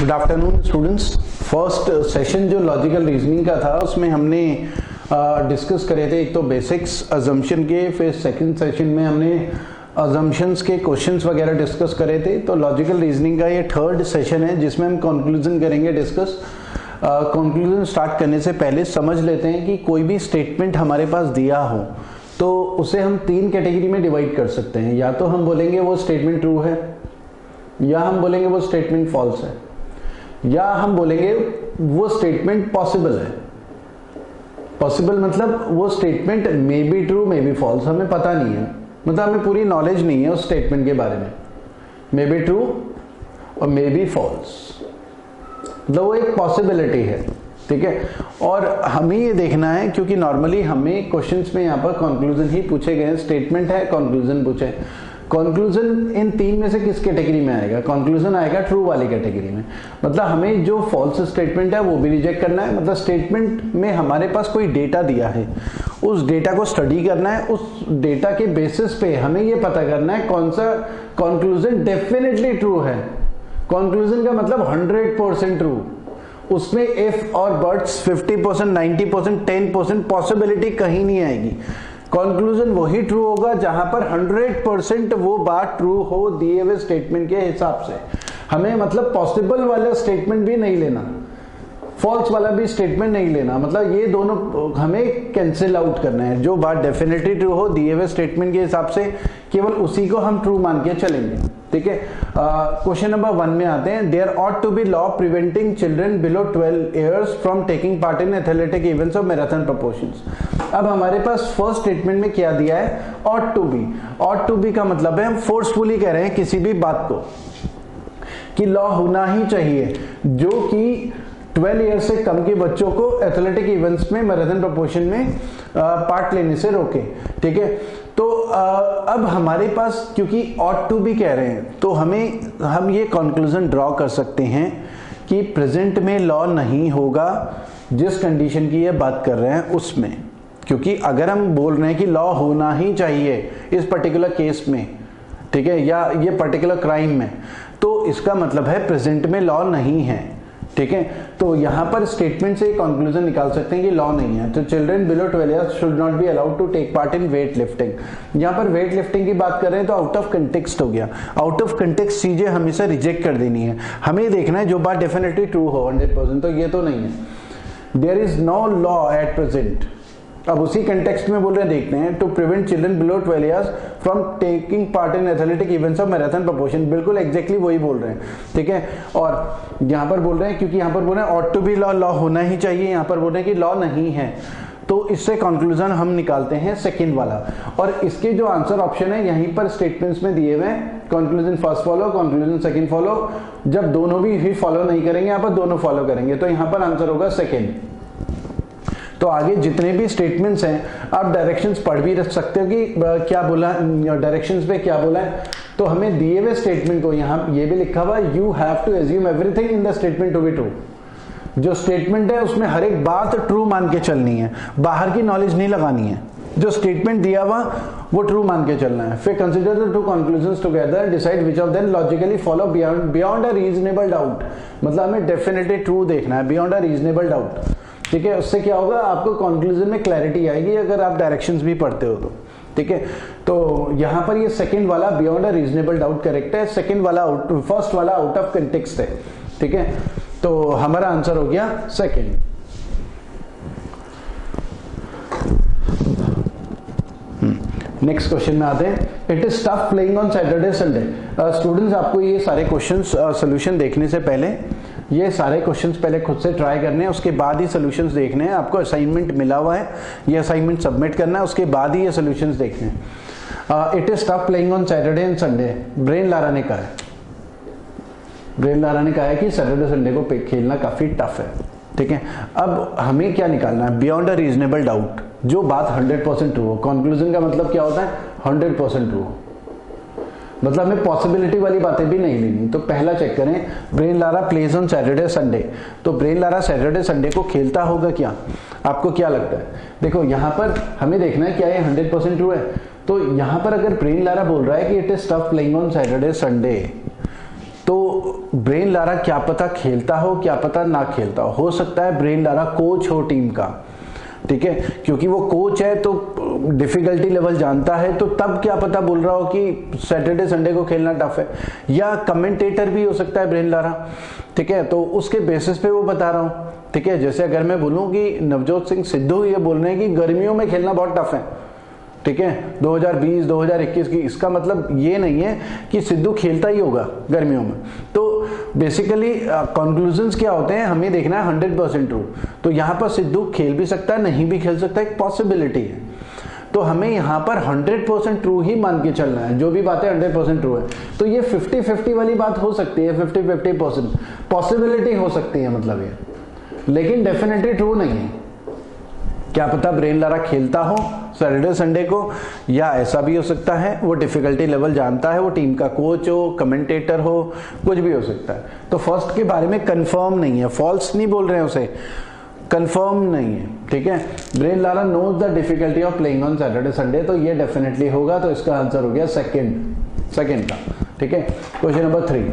Good afternoon students. First session जो logical reasoning का था उसमें हमने डिस्कस करे थे एक तो बेसिक्स अजम्पशन के, फिर सेकंड सेशन में हमने अजम्पशंस के क्वेश्चंस वगैरह डिस्कस करे थे। तो लॉजिकल रीजनिंग का ये थर्ड सेशन है जिसमें हम कंक्लूजन करेंगे डिस्कस। कंक्लूजन स्टार्ट करने से पहले समझ लेते हैं कि कोई भी स्टेटमेंट हमारे पास दिया हो तो उसे हम तीन कैटेगरी में डिवाइड कर सकते हैं। या तो हम बोलेंगे वो स्टेटमेंट ट्रू है, या हम बोलेंगे वो स्टेटमेंट फॉल्स है, या हम बोलेंगे वो स्टेटमेंट पॉसिबल है। पॉसिबल मतलब वो statement may be true may be false, हमें पता नहीं है, मतलब हमें पूरी नॉलेज नहीं है उस स्टेटमेंट के बारे में। मे बी ट्रू और मे बी फॉल्स, मतलब वो एक पॉसिबिलिटी है, ठीक है। और हमें ये देखना है क्योंकि नॉर्मली हमें क्वेश्चंस में यहाँ पर कंक्लूजन ही पूछे गए हैं, स्टेटमेंट है कंक्लूजन पूछे। कंक्लूजन इन तीन में से किस कैटेगरी में आएगा? कंक्लूजन आएगा ट्रू वाली कैटेगरी में। मतलब हमें जो फॉल्स स्टेटमेंट है वो भी रिजेक्ट करना है। मतलब स्टेटमेंट में हमारे पास कोई डेटा दिया है, उस डेटा को स्टडी करना है, उस डेटा के बेसिस पे हमें ये पता करना है कौन सा कंक्लूजन डेफिनेटली ट्रू है। कंक्लूजन का मतलब 100% ट्रू, उसमें इफ और बट्स 50%, 90%, 10% पॉसिबिलिटी कहीं नहीं आएगी। कंक्लूजन वही ट्रू होगा जहां पर 100% वो बात ट्रू हो दिए हुए स्टेटमेंट के हिसाब से। हमें मतलब पॉसिबल वाला स्टेटमेंट भी नहीं लेना, फॉल्स वाला भी स्टेटमेंट नहीं लेना। मतलब ये दोनों हमें कैंसिल आउट करना है। जो बात डेफिनेटली ट्रू हो दिए हुए स्टेटमेंट के हिसाब से केवल उसी को हम ट्रू मान के चलेंगे, ठीक है। क्वेश्चन नंबर 1 में आते हैं। There ought to be law preventing children below 12 years from taking part in athletic events of marathon proportions. अब हमारे पास फर्स्ट स्टेटमेंट में क्या दिया है? Ought to be. Ought to be का मतलब है हम फोर्सफुली कह रहे हैं किसी भी बात को कि लॉ होना ही चाहिए जो कि 12 ईयर से कम के बच्चों को एथलेटिक इवेंट्स में मैराथन प्रपोर्शन में पार्ट लेने से रोके, ठीक है। तो अब हमारे पास क्योंकि ऑट टू बी कह रहे हैं तो हम ये कंक्लूजन ड्रॉ कर सकते हैं कि प्रेजेंट में लॉ नहीं होगा जिस कंडीशन की ये बात कर रहे हैं उसमें। क्योंकि अगर हम बोल रहे हैं कि लॉ होना ही चाहिए इस पर्टिकुलर केस में, ठीक है, या ये पर्टिकुलर क्राइम में, तो इसका मतलब है प्रेजेंट में लॉ नहीं है, ठीक है। तो यहां पर स्टेटमेंट से कंक्लूजन निकाल सकते हैं कि लॉ नहीं है। तो children below 12 years should not be allowed to take part in weight lifting. यहां पर वेट लिफ्टिंग की बात कर रहे हैं तो आउट ऑफ कंटेक्स्ट हो गया। आउट ऑफ कंटेक्स्ट चीजें हमेशा रिजेक्ट कर देनी है। हमें देखना है जो बात डेफिनेटली ट्रू हो 100%, तो ये तो नहीं है। There is no law at present. अब उसी कंटेक्स्ट में बोल रहे हैं, देखते हैं, to prevent children below 12 years from taking part in athletic events of marathon proportion. बिल्कुल एग्जैक्टली वही बोल रहे हैं, ठीक है। और यहां पर बोल रहे हैं क्योंकि यहां पर बोल रहे हैं ought to be law, law होना ही चाहिए, यहां पर बोल रहे हैं कि लॉ नहीं है। तो इससे कंक्लूजन हम निकालते हैं सेकंड वाला। और इसके जो आंसर ऑप्शन है यहीं पर स्टेटमेंट्स में दिए हुए हैं, conclusion first follow, conclusion second follow. जब दोनों भी फॉलो नहीं करेंगे, यहां पर दोनों फॉलो करेंगे, तो यहां पर आंसर होगा सेकंड। तो आगे जितने भी स्टेटमेंट्स हैं आप डायरेक्शंस पढ़ भी रख सकते हो कि क्या बोला, डायरेक्शंस पे क्या बोला है। तो हमें दिए हुए स्टेटमेंट को यहाँ ये भी लिखा हुआ, you have to assume everything in the statement to be true. जो स्टेटमेंट है उसमें हर एक बात ट्रू मान के चलनी है, बाहर की नॉलेज नहीं लगानी है। जो स्टेटमेंट दिया हुआ वो ट्रू मान के चलना है। फिर consider the two conclusions together, decide which of them logically follow beyond a reasonable doubt. मतलब हमें डेफिनेटली ट्रू देखना है बियॉन्ड अ रीजनेबल डाउट, ठीक है। उससे क्या होगा, आपको कंक्लूजन में क्लैरिटी आएगी अगर आप डायरेक्शंस भी पढ़ते हो तो, ठीक है। तो यहां पर ये सेकंड वाला beyond a reasonable doubt correct है, सेकंड वाला फर्स्ट वाला आउट ऑफ कंटेक्स्ट है, ठीक है। तो हमारा आंसर हो गया सेकंड। नेक्स्ट क्वेश्चन में आते हैं। It is tough playing on Saturday Sunday. Students, आपको ये सारे क्वेश्चंस सोल्यूशन देखने से पहले ये सारे क्वेश्चंस पहले खुद से ट्राई करने हैं, उसके बाद ही सॉल्यूशंस देखने हैं। आपको असाइनमेंट मिला हुआ है, ये असाइनमेंट सबमिट करना है, उसके बाद ही ये सॉल्यूशंस देखने हैं। It is tough playing on Saturday and Sunday. Brian Lara ने कहा है, ब्रेन लारा ने कहा है कि सैटरडे संडे को खेलना काफी टफ है, ठीक है। अब हमें क्या निकालना है? बियॉन्ड अ रीजनेबल डाउट, जो बात 100% ट्रू हो। कंक्लूजन का मतलब क्या होता है? 100% ट्रू हो। मतलब हमें पॉसिबिलिटी वाली बातें भी नहीं लेनी। तो पहला चेक करें, Brian Lara plays on Saturday Sunday. तो ब्रेन लारा सैटरडे संडे को खेलता होगा क्या? आपको क्या लगता है? देखो यहां पर हमें देखना है क्या ये 100% ट्रू है। तो यहां पर अगर ब्रेन लारा बोल रहा है कि it is tough playing on Saturday Sunday, तो ब्रेन लारा क्या पता खेलता हो, क्या पता ना खेलता हो सकता है ब्रेन लारा कोच हो टीम का, ठीक है, क्योंकि वो कोच है तो डिफिकल्टी लेवल जानता है, तो तब क्या पता बोल रहा हो कि सैटरडे संडे को खेलना टफ है। या कमेंटेटर भी हो सकता है ब्रेन लारा, ठीक है, तो उसके बेसिस पे वो बता रहा हूं, ठीक है। जैसे अगर मैं बोलूं कि नवजोत सिंह सिद्धू ये बोल रहे हैं कि गर्मियों में खेलना बहुत टफ है, ठीक है, 2020 2021 की, इसका मतलब ये नहीं है कि सिद्धू खेलता ही होगा गर्मियों में। तो बेसिकली कंक्लूजन्स क्या होते हैं, हमें देखना है 100% ट्रू। तो यहाँ पर सिद्धू खेल भी सकता है, नहीं भी खेल सकता, एक पॉसिबिलिटी है। तो हमें यहाँ पर 100% ट्रू ही मान के चलना है, जो भी बातें 100% ट्रू है। तो ये 50-50 वाली बात हो सकती है, 50-50% पॉसिबिलिटी हो सकती है मतलब ये, लेकिन डेफिनेटली ट्रू नहीं है। क्या पता ब्रेन लारा खेलता हो सैटरडे संडे को, या ऐसा भी हो सकता है वो डिफिकल्टी लेवल जानता है, वो टीम का कोच हो, कमेंटेटर हो, कुछ भी हो सकता है। तो फर्स्ट के बारे में कंफर्म नहीं है, फॉल्स नहीं बोल रहे हैं उसे, कंफर्म नहीं है, ठीक है। Brian Lara knows the difficulty of playing on Saturday Sunday, तो ये डेफिनेटली होगा। तो इसका आंसर हो गया सेकंड का, ठीक है। Question number 3,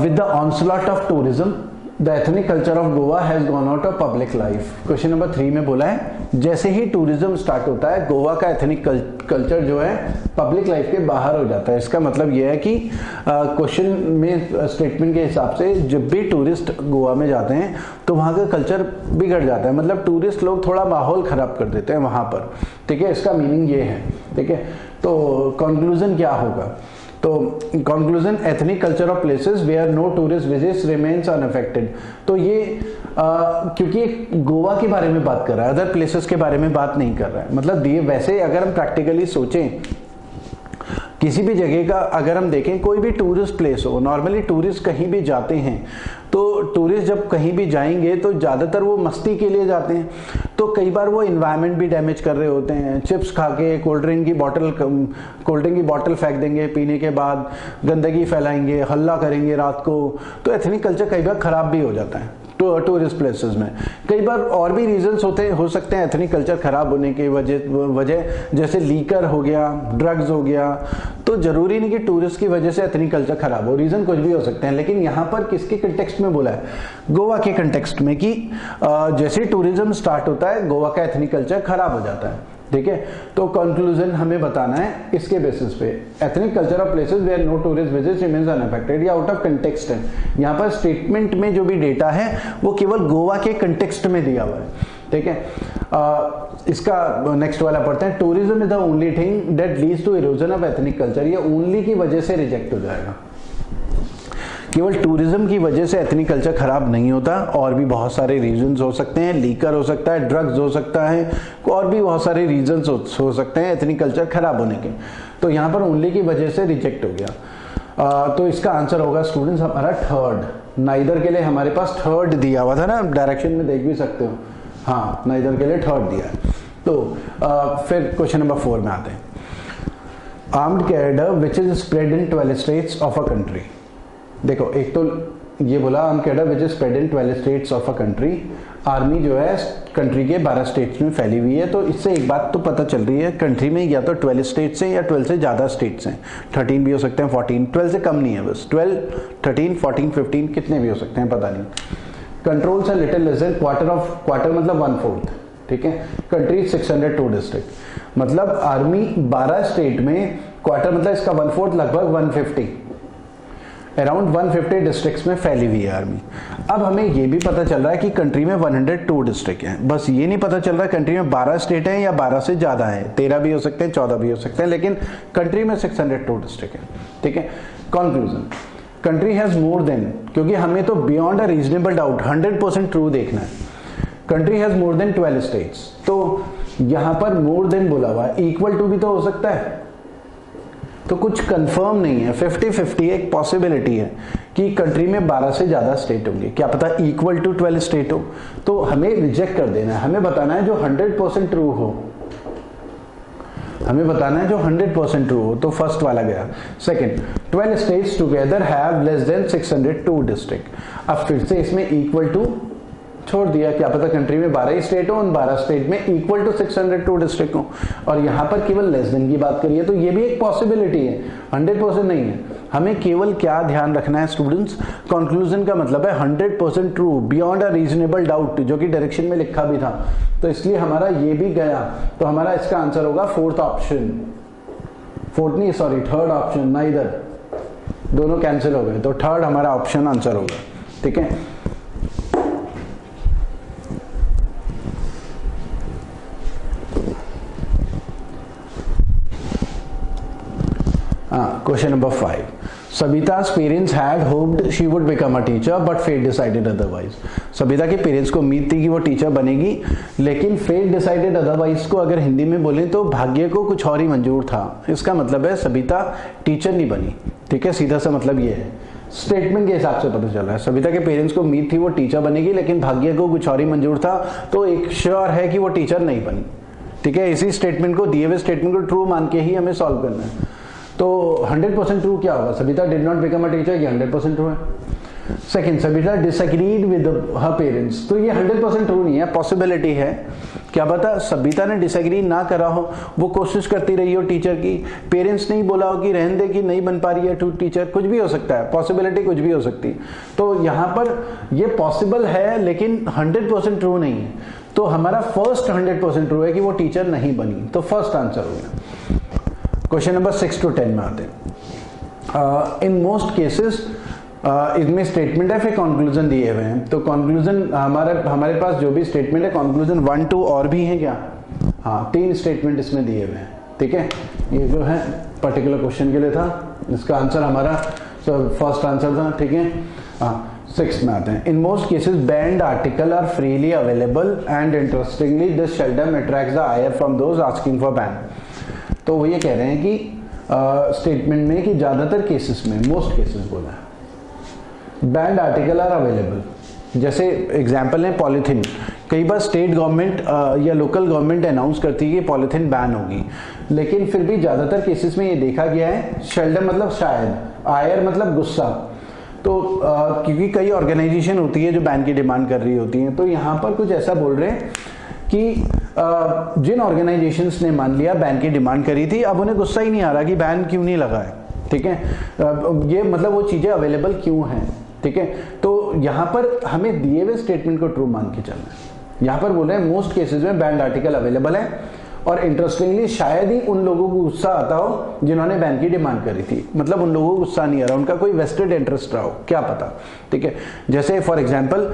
with the onslaught of tourism the ethnic culture of Goa has gone out of public life. Question number 3 में बोला है जैसे ही टूरिज्म स्टार्ट होता है गोवा का एथनिक कल्चर जो है पब्लिक लाइफ के बाहर हो जाता है। इसका मतलब यह है कि क्वेश्चन में स्टेटमेंट के हिसाब से जब भी टूरिस्ट गोवा में जाते हैं तो वहाँ का कल्चर बिगड़ जाता है, मतलब टूरिस्ट लोग थोड़ा माहौल खराब कर देते हैं वहाँ पर, ठीक है। इसका मीनिंग ये है, ठीक है। तो कंक्लूजन क्या होगा, तो conclusion ethnic culture of places where no tourist visits remains unaffected. तो ये क्योंकि गोवा के बारे में बात कर रहा है, अदर प्लेसेस के बारे में बात नहीं कर रहा है। मतलब ये वैसे अगर हम प्रैक्टिकली सोचें, किसी भी जगह का अगर हम देखें, कोई भी टूरिस्ट प्लेस हो, नॉर्मली टूरिस्ट कहीं भी जाते हैं तो टूरिस्ट जब कहीं भी जाएंगे तो ज़्यादातर वो मस्ती के लिए जाते हैं, तो कई बार वो इन्वायरमेंट भी डैमेज कर रहे होते हैं। चिप्स खा के कोल्ड ड्रिंक की बॉटल फेंक देंगे, पीने के बाद गंदगी फैलाएंगे, हल्ला करेंगे रात को, तो एथनिक कल्चर कई बार खराब भी हो जाता है टूरिस्ट प्लेसेस में। कई बार और भी रीजंस हो सकते हैं एथनिक कल्चर खराब होने की वजह, जैसे लीकर हो गया, ड्रग्स हो गया। तो जरूरी नहीं कि टूरिस्ट की वजह से एथनिक कल्चर खराब हो, रीजन कुछ भी हो सकते हैं। लेकिन यहाँ पर किसके कंटेक्स्ट में बोला है, गोवा के कंटेक्स्ट में, कि जैसे टूरिज्म स्टार्ट होता है गोवा का एथनिक कल्चर खराब हो जाता है, ठीक है। तो कंक्लूजन हमें बताना है इसके बेसिस पे, ethnic culture of places where no tourist visits remains unaffected. या आउट ऑफ कंटेक्स्ट है, यहाँ पर स्टेटमेंट में जो भी डेटा है वो केवल गोवा के कंटेक्स्ट में दिया हुआ है, ठीक है। इसका नेक्स्ट वाला पढ़ते हैं, tourism is the only thing that leads to erosion of ethnic culture. ये ओनली की वजह से रिजेक्ट हो जाएगा, केवल टूरिज्म की वजह से एथनिक कल्चर खराब नहीं होता, और भी बहुत सारे रीजंस हो सकते हैं, लीकर हो सकता है, ड्रग्स हो सकता है, और भी बहुत सारे रीजंस हो सकते हैं एथनिक कल्चर खराब होने के। तो यहाँ पर ओनली की वजह से रिजेक्ट हो गया। तो इसका आंसर होगा स्टूडेंट्स हमारा थर्ड। नाइदर के लिए हमारे पास थर्ड दिया हुआ था ना, डायरेक्शन में देख भी सकते हो, हाँ नाइदर के लिए थर्ड दिया है। तो फिर क्वेश्चन नंबर 4 में आते हैं, armed cadre which is spread in 12 states of a country. देखो एक तो ये बोला armed cadre which is spread in 12 states of a country, army जो है कंट्री के 12 स्टेट्स में फैली हुई है। तो इससे एक बात तो पता चल रही है, कंट्री में या तो 12 स्टेट्स हैं या 12 से ज्यादा स्टेट्स हैं, 13 भी हो सकते हैं, 14, 12 से कम नहीं है, बस 12, 13, 14, 15 कितने भी हो सकते हैं पता नहीं। कंट्रोल्स है लिटिल लेस देन क्वार्टर मतलब 1/4, ठीक है। कंट्री 602 डिस्ट्रिक्ट, मतलब आर्मी 12 स्टेट में, क्वार्टर मतलब इसका 1/4 लगभग 150, अराउंड 150 डिस्ट्रिक्ट्स में फैली हुई है आर्मी। अब हमें ये भी पता चल रहा है कि कंट्री में 102 डिस्ट्रिक्ट हैं, बस ये नहीं पता चल रहा है कंट्री में 12 स्टेट हैं या 12 से ज्यादा है, 13 भी हो सकते हैं, 14 भी हो सकते हैं, लेकिन कंट्री में 602 डिस्ट्रिक्ट है, ठीक है। Conclusion, country has more than, क्योंकि हमें तो beyond a reasonable doubt 100% true देखना है, country has more than 12 states. तो यहां पर मोर देन बोला हुआ है, इक्वल टू भी तो हो सकता है, तो कुछ कंफर्म नहीं है, 50-50 एक पॉसिबिलिटी है कि कंट्री में 12 से ज्यादा स्टेट होंगे, क्या पता इक्वल टू 12 स्टेट हो। तो हमें रिजेक्ट कर देना है, हमें बताना है जो 100% ट्रू हो, हमें बताना है जो 100% ट्रू हो। तो फर्स्ट वाला गया। Second, 12 states together have less than 602 district. अब फिर से इसमें इक्वल टू छोड़ दिया, क्या पता कंट्री में 12 ही स्टेट हो, उन 12 स्टेट में इक्वल टू 602 डिस्ट्रिक्ट हो, और यहां पर केवल लेस देन की बात करिए, तो ये भी एक पॉसिबिलिटी है, 100% नहीं है। हमें केवल क्या ध्यान रखना है स्टूडेंट्स, कंक्लूजन का मतलब है 100% true beyond a reasonable doubt, जो कि डायरेक्शन में लिखा भी था, तो इसलिए हमारा ये भी गया, तो हमारा इसका आंसर होगा फोर्थ ऑप्शन, थर्ड ऑप्शन, ना इधर दोनों कैंसिल हो गए, तो थर्ड हमारा ऑप्शन आंसर होगा। ठीक है, question number 5, Sabita's parents had hoped she would become a teacher but fate decided otherwise। Sabita के पेरेंट्स को उम्मीद थी कि वो टीचर बनेगी, लेकिन फेट डिसाइडेड अदरवाइज को अगर हिंदी में बोलें तो भाग्य को कुछ और ही मंजूर था। इसका मतलब है सबिता टीचर नहीं बनी। ठीक है, सीधा सा मतलब ये है, स्टेटमेंट के हिसाब से पता चल रहा है। सबिता के पेरेंट्स को उम्मीद थी वो टीचर बनेगी, लेकिन भाग्य को कुछ और ही मंजूर था, तो एक श्योर है कि वो टीचर नहीं बनी। ठीक है, इसी स्टेटमेंट को, दिए हुए स्टेटमेंट को ट्रू मान के ही हमें सॉल्व करना है। तो 100% ट्रू क्या होगा, Sabita did not become a teacher, ये 100% ट्रू है। Second, Sabita disagreed with her parents, तो ये 100% ट्रू नहीं है, पॉसिबिलिटी है, क्या पता सबिता ने डिसएग्री ना करा हो, वो कोशिश करती रही हो टीचर की, पेरेंट्स ने ही बोला हो कि रहने दे कि नहीं बन पा रही है टू टीचर, कुछ भी हो सकता है, पॉसिबिलिटी कुछ भी हो सकती है। तो यहाँ पर ये पॉसिबल है लेकिन 100% ट्रू नहीं है, तो हमारा फर्स्ट 100% ट्रू है कि वो टीचर नहीं बनी, तो फर्स्ट आंसर हो गया। क्वेश्चन नंबर 6 to 10 में आते हैं। इन मोस्ट केसेस इसमें स्टेटमेंट है, फिर कंक्लूजन दिए हुए हैं, तो कंक्लूजन हमारे पास जो भी स्टेटमेंट है, कंक्लूजन 1, 2 और भी हैं क्या, हाँ 3 स्टेटमेंट इसमें दिए हुए हैं। ठीक है, ये जो है पर्टिकुलर क्वेश्चन के लिए था, इसका आंसर हमारा फर्स्ट आंसर था। ठीक है, हाँ 6 में आते हैं। In most cases banned article are freely available and interestingly this seldom attracts the ire from those asking for ban. तो वो ये कह रहे हैं कि स्टेटमेंट में कि ज्यादातर केसेस में, मोस्ट केसेस बोला है, बैंड आर्टिकल आर अवेलेबल। जैसे एग्जांपल है पॉलीथीन, कई बार स्टेट गवर्नमेंट या लोकल गवर्नमेंट अनाउंस करती है कि पॉलीथीन बैन होगी, लेकिन फिर भी ज्यादातर केसेस में ये देखा गया है, शेल्डम मतलब शायद, आयर मतलब गुस्सा, तो क्योंकि कई ऑर्गेनाइजेशन होती है जो बैन की डिमांड कर रही होती है, तो यहाँ पर कुछ ऐसा बोल रहे हैं कि जिन ऑर्गेनाइजेशंस ने मान लिया बैन की डिमांड करी थी, अब उन्हें गुस्सा ही नहीं आ रहा कि बैन क्यों नहीं लगा है। ठीक है, ये मतलब वो चीजें अवेलेबल क्यों हैं। ठीक है, तो यहाँ पर हमें दिए हुए स्टेटमेंट को ट्रू मान के चलना है। यहाँ पर बोल रहे हैं मोस्ट केसेस में बैंड आर्टिकल अवेलेबल है, और इंटरेस्टिंगली शायद ही उन लोगों को गुस्सा आता हो जिन्होंने बैन की डिमांड करी थी, मतलब उन लोगों को गुस्सा नहीं आ रहा, उनका कोई वेस्टेड इंटरेस्ट रहा हो, क्या पता। ठीक है, जैसे फॉर एग्जांपल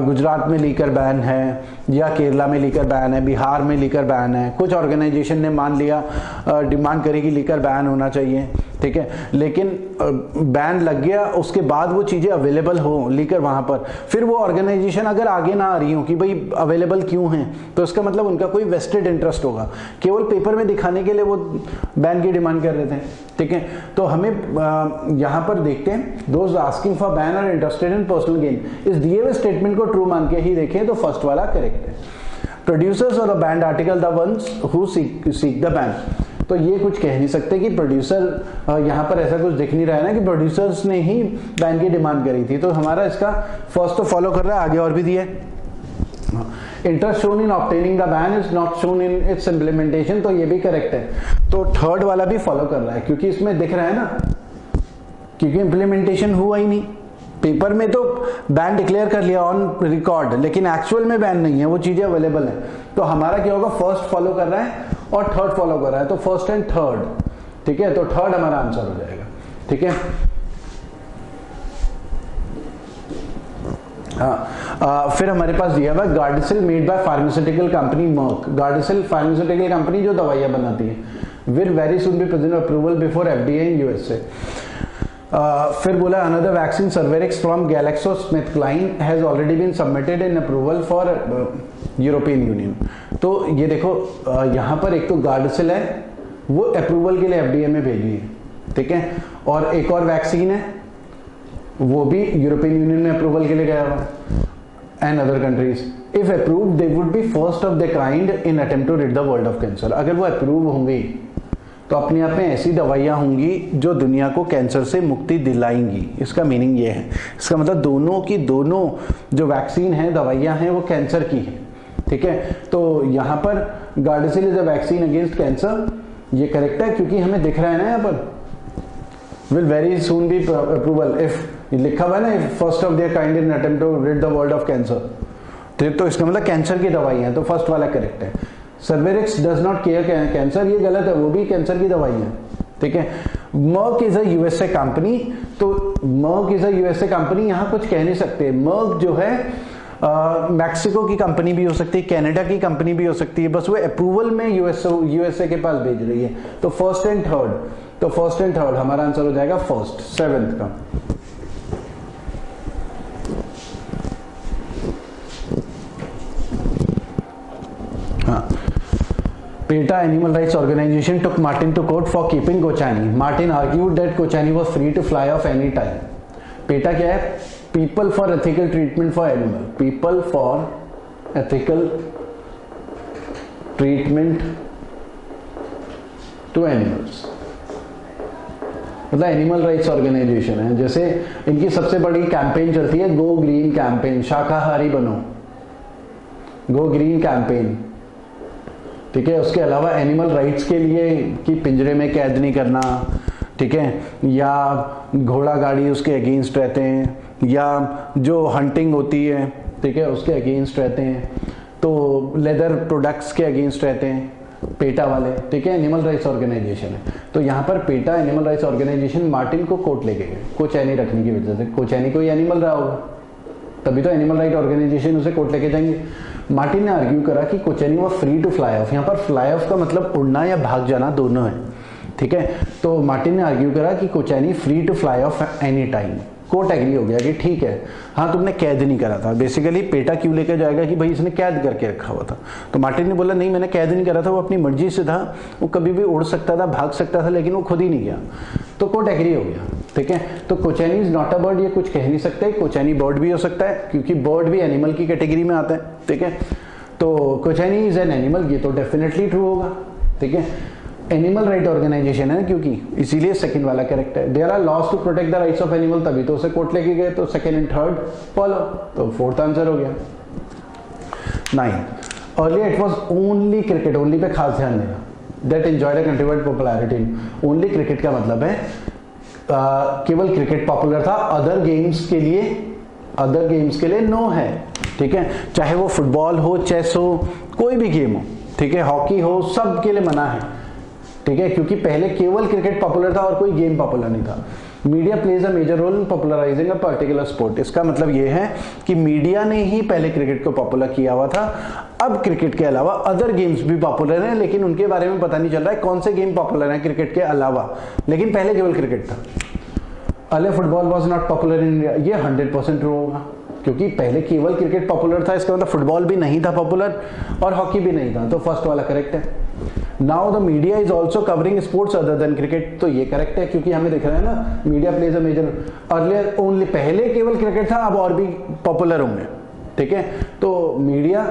गुजरात में लीकर बैन है, या केरला में लीकर बैन है, बिहार में लीकर बैन है, कुछ ऑर्गेनाइजेशन ने मान लिया, डिमांड करी कि लीकर बैन होना चाहिए। ठीक है, लेकिन बैन लग गया, उसके बाद वो चीजें अवेलेबल हो लीकर वहां पर, फिर वो ऑर्गेनाइजेशन अगर आगे ना आ रही हो कि भाई अवेलेबल क्यों है, तो इसका मतलब उनका कोई वेस्टेड इंटरेस्ट होगा, केवल पेपर में दिखाने के लिए वो बैन की डिमांड कर रहे थे। ठीक है, तो हमें यहां पर देखते हैं, those asking for ban are interested in personal gain, इस दिए हुए स्टेटमेंट को ट्रू मान के ही देखें तो फर्स्ट वाला करेक्ट है। प्रोड्यूसर्स और the band article the ones who seek the ban, तो ये कुछ कह नहीं सकते कि प्रोड्यूसर, यहाँ पर ऐसा कुछ दिख नहीं रहा है ना कि प्रोड्यूसर्स ने ही बैन की डिमांड करी थी, तो हमारा इसका फर्स्ट तो फॉलो कर रहा है, आगे और भी दिया है। Interest shown in obtaining the ban is not shown in its implementation, तो ये भी करेक्ट है, तो थर्ड वाला भी फॉलो कर रहा है, क्योंकि इसमें दिख रहा है ना, क्योंकि इम्प्लीमेंटेशन हुआ ही नहीं, पेपर में तो बैन डिक्लेयर कर लिया ऑन रिकॉर्ड, लेकिन एक्चुअल में बैन नहीं है, वो चीजें अवेलेबल है, तो हमारा क्या होगा, फर्स्ट फॉलो कर रहा है और थर्ड फॉलो कर रहा है, तो फर्स्ट एंड थर्ड। ठीक है, तो थर्ड हमारा आंसर हो जाएगा। ठीक है, फिर हमारे पास दिया हुआ Gardasil made by pharmaceutical company Merck, Gardasil pharmaceutical company जो दवाइयां बनाती है, will very soon be present approval before FDA in USA. फिर बोला another vaccine Cervarix from GlaxoSmithKline has already been submitted in approval for European Union. तो ये देखो यहाँ पर एक तो गार्डासिल है, वो अप्रूवल के लिए एफडीए में भेजी है। ठीक है, और एक और वैक्सीन है, वो भी यूरोपियन यूनियन में अप्रूवल के लिए गया हुआ है, and other countries if approved they would be first of the kind in attempt to rid the world of cancer. अगर वो अप्रूव होंगी तो अपने आप में ऐसी दवाइयां होंगी जो दुनिया को कैंसर से मुक्ति दिलाएंगी, इसका मीनिंग ये है। इसका मतलब दोनों की दोनों जो वैक्सीन है, दवाइयां हैं, वो कैंसर की है। ठीक है, तो यहाँ पर Gardasil is a vaccine against cancer, ये करेक्ट है, क्योंकि हमें दिख रहा है ना यहाँ पर will very soon be approval if लिखा हुआ है ना, first of their kind in attempt to rid the world of cancer, तो इसका मतलब कैंसर की दवाई है, तो फर्स्ट वाला करेक्ट है। सर्वेरिक्स डज नॉट केयर कैंसर, ये गलत है, वो भी कैंसर की दवाई है, ठीक है। Merck is a USA company, तो Merck is a USA company, यहां कुछ कह नहीं सकते। मर्क जो है मैक्सिको की कंपनी भी हो सकती है, कनाडा की कंपनी भी हो सकती है, बस वो अप्रूवल में यूएसए के पास भेज रही है। तो फर्स्ट एंड थर्ड, तो फर्स्ट एंड थर्ड हमारा आंसर हो जाएगा फर्स्ट, सेवेंथ का। हाँ, PETA Animal Rights Organization took Martin to court for keeping Kochani. Martin argued that Kochani was free to fly off any time. PETA क्या है? People for Ethical Treatment for Animal. People for Ethical Treatment to Animals. मतलब animal rights organisation है। जैसे इनकी सबसे बड़ी campaign चलती है गो ग्रीन कैंपेन, शाकाहारी बनो, गो ग्रीन कैंपेन, ठीक है। उसके अलावा एनिमल राइट्स के लिए कि पिंजरे में कैद नहीं करना, ठीक है, या घोड़ा गाड़ी उसके अगेंस्ट रहते हैं, या जो हंटिंग होती है, ठीक है, उसके अगेंस्ट रहते हैं, तो लेदर प्रोडक्ट्स के अगेंस्ट रहते हैं पेटा वाले, ठीक है। एनिमल राइट्स ऑर्गेनाइजेशन है, तो यहाँ पर PETA animal rights organisation Martin को कोर्ट लेके गए कोचैनी रखने की वजह से। कोचैनी कोई एनिमल रहा होगा, तभी तो एनिमल राइट ऑर्गेनाइजेशन उसे कोर्ट लेके जाएंगे। मार्टिन ने आर्ग्यू करा कि कोचैनी वो फ्री टू फ्लाई ऑफ, यहाँ पर फ्लाई ऑफ का मतलब उड़ना या भाग जाना दोनों है, ठीक है। तो मार्टिन ने आर्ग्यू करा कि कोचैनी free to fly off any time. Court agree हो गया कि ठीक है, हाँ तुमने कैद नहीं करा था। बेसिकली पेटा क्यों लेकर जाएगा कि भाई इसने कैद करके रखा हुआ था, तो मार्टिन ने बोला नहीं मैंने कैद नहीं करा था, वो अपनी मर्जी से था, वो कभी भी उड़ सकता था, भाग सकता था, लेकिन वो खुद ही नहीं गया। तो कोर्ट एग्री हो गया, ठीक है। तो कोचैनी इज नॉट अ बर्ड, ये कुछ कह नहीं सकते, कोचैनी बर्ड भी हो सकता है क्योंकि बर्ड भी एनिमल की कैटेगरी में आता है, ठीक है। तो कोचैनी इज एन एनिमल, ये तो डेफिनेटली ट्रू होगा, ठीक है। एनिमल राइट ऑर्गेनाइजेशन है क्योंकि, इसीलिए सेकंड वाला करेक्ट है। There are laws to protect the rights of animal, तभी तो उसे कोर्ट लेके गए, तो सेकंड एंड थर्ड फॉलो, तो फोर्थ आंसर हो गया। 9 earlier it was only cricket, only पे खास ध्यान देना, that enjoyed a countrywide popularity. Only cricket का मतलब है केवल क्रिकेट पॉपुलर था, अदर गेम्स के लिए नो है, ठीक है। चाहे वो फुटबॉल हो, चेस हो, कोई भी गेम हो, ठीक है, हॉकी हो, सब के लिए मना है, ठीक है, क्योंकि पहले केवल क्रिकेट पॉपुलर था और कोई गेम पॉपुलर नहीं था। Media plays a major role in popularising a particular sport, इसका मतलब ये है कि मीडिया ने ही पहले क्रिकेट को पॉपुलर किया हुआ था। अब क्रिकेट के अलावा अदर गेम्स भी पॉपुलर हैं, लेकिन उनके बारे में पता नहीं चल रहा है कौन से गेम पॉपुलर हैं क्रिकेट के अलावा, लेकिन पहले केवल क्रिकेट था। Earlier football was not popular in India, ये 100% ट्रू होगा, क्योंकि पहले केवल क्रिकेट पॉपुलर था, इसका मतलब फुटबॉल भी नहीं था पॉपुलर और हॉकी भी नहीं था, तो फर्स्ट वाला करेक्ट है। Now the media is also covering sports other than cricket, तो ये करेक्ट है क्योंकि हमें दिख रहा है ना media plays a major, earlier only, पहले केवल क्रिकेट था, अब और भी पॉपुलर होंगे, ठीक है। तो मीडिया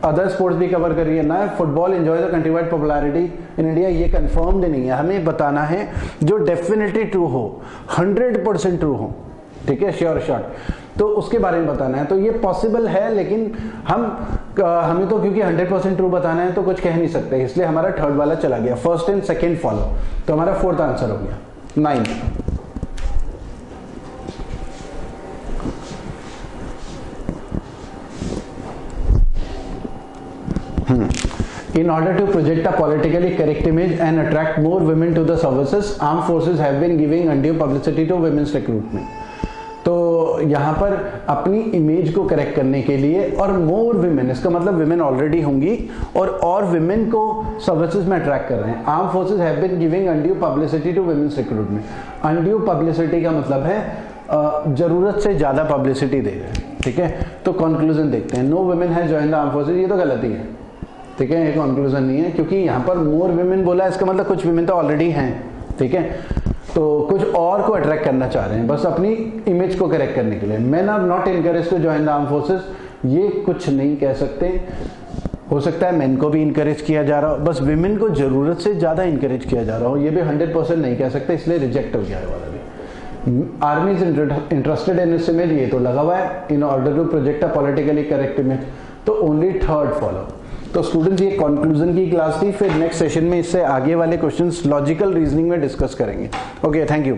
अदर स्पोर्ट्स भी कवर कर रही है ना। Football enjoy the countrywide popularity in India, ये कंफर्म्ड नहीं है, हमें बताना है जो डेफिनेटली ट्रू हो, 100% ट्रू हो, ठीक है, श्योर शॉट, तो उसके बारे में बताना है। तो ये पॉसिबल है, लेकिन हमें तो क्योंकि 100% ट्रू बताना है तो कुछ कह नहीं सकते, इसलिए हमारा थर्ड वाला चला गया, फर्स्ट एंड सेकंड फॉलो, तो हमारा फोर्थ आंसर हो गया। 9 In order to project a politically correct image and attract more women to the services, armed forces have been giving undue publicity to women's recruitment. तो यहाँ पर अपनी image को correct करने के लिए और मोर विमेन, इसका मतलब विमेन ऑलरेडी होंगी और विमेन को सर्विसेज में अट्रैक्ट कर रहे हैं। Arm forces have been giving undue publicity to women's recruitment. Undue publicity का मतलब है जरूरत से ज्यादा पब्लिसिटी दे रहे हैं, ठीक है। तो कंक्लूजन देखते हैं, no women has joined the arm forces, ये तो गलती है, ठीक है, ये कंक्लूजन नहीं है, क्योंकि यहाँ पर मोर विमेन बोला, इसका मतलब कुछ विमेन तो ऑलरेडी हैं, ठीक है, तो कुछ और को अट्रैक्ट करना चाह रहे हैं, बस अपनी इमेज को करेक्ट करने के लिए। Men are not encourage to join the arm forces, ये कुछ नहीं कह सकते, हो सकता है मेन को भी इनकरेज किया जा रहा हो, बस विमेन को जरूरत से ज्यादा इनकरेज किया जा रहा हो, ये भी 100% नहीं कह सकते, इसलिए रिजेक्ट हो गया है वाला भी। Army is interested in this image, ये तो लगा हुआ है, in order to project a politically correct image, तो ओनली थर्ड फॉलो। तो स्टूडेंट्स ये कंक्लूजन की क्लास थी, फिर नेक्स्ट सेशन में इससे आगे वाले क्वेश्चंस लॉजिकल रीजनिंग में डिस्कस करेंगे। Okay, thank you.